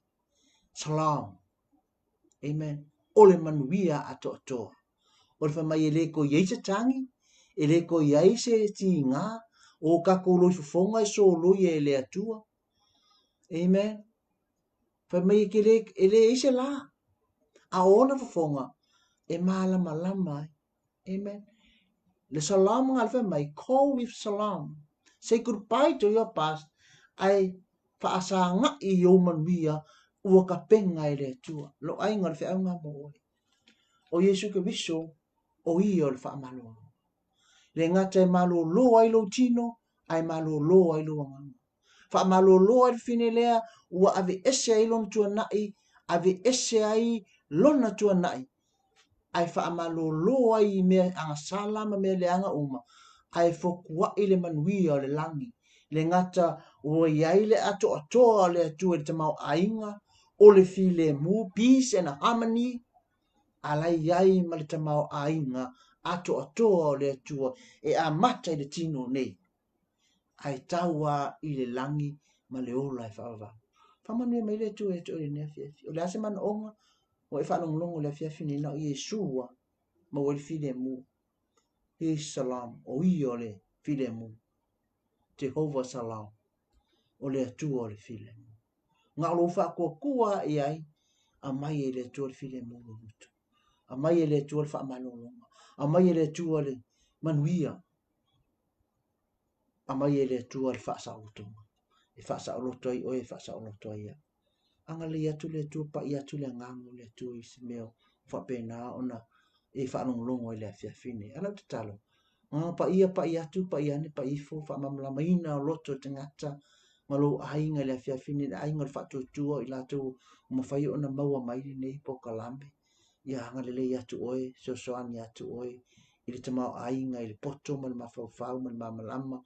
salam amen o le manuia atoatoa o le faamai e lē ko iai se tangi e lē ko iai se tigā o kakou loi fofoga e soloi e le atua amen faamai e lē ai se la a ona fofoga e malamalama ai amen le salam nga le faamai call with salam say goodbye to your past ai faasagaʻi i ou manuia ua kapenga i le atua lo aiga le feʻauga mo o Iesu Keriso o ia o le faamalolo le ngata e malolo ai lo tino ai malolo ai lo agaga faamalolo ai le fine lea ua ave ese ai lona tuanaʻi ave ese ai lona tuanaʻi ai faamalolo ai i mea agasala ma mea leaga uma ai fokuaʻi le manuia o le lagi le ngata ua iai le atoatoa o le atua i le tamaoaiga o le filemu peace and harmony alai iai ma le tamaoaiga atoatoa o le atua e amata i le tino nei ai taua i le lagi ma le ola e faavavalu faamanuia mai le atua e toe lenei afiafi o le a se manaʻoga ua e faalogologo le afiafi nina o Iesua ma ua i le filemu he salam o ia o le filemu Jehovah salam o le atua o le filemu nga o lou faakuakua i ai a mai e le atua o le filemu lolutu a mai e le atua o le faamalologa a mai e le atua o le manuia a mai e le atua o le faasaʻolotoga e faasaʻoloto ai oe e faasaʻoloto ai ia agalei atu le atua paʻi atu le agago le atua i se mea faapena ona e faalogologo ai le afiafi nei ala o tatalo paia paʻi atu paʻi ane paʻi ifo faamamalamaina o loto o tagata ma lou aiga i le afiafi nei le aiga o le faatuatua i latou mafai ona maua mai lenei pokalame ia agalelei atu oe soasoani atu oe i le tamaoaiga i le poto ma le mafaufau ma le mamalama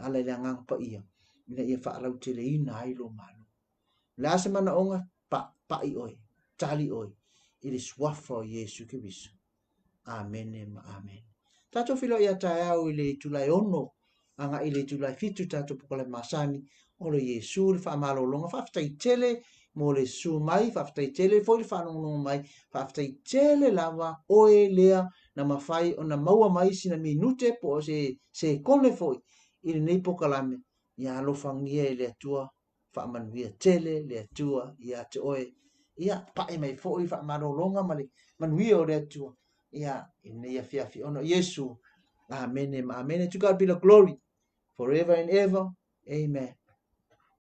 ala i le agaga paia ina ia faalauteleina ai lo malo le a se manaʻoga paʻi oe tali oe i le suafa o Iesu Keriso amene ma amen tatou filo ia taeao i le tulai ono anga i le tulai fitu tatou pokale masani o le Iesu le faamalologa faafetaitele mo le su mai faafetaitele foi le faalogologo mai faafetaitele lava oe lea na mafai ona maua mai sina minute po o se kone foi i lenei pokalame ia alofagia i le atua faamanuia tele le atua ia te oe ia paʻi mai foʻi faamalologa ma le manuia o le atua ia inei afiafi ona Iesu amene ma amene to God be the glory forever and ever amen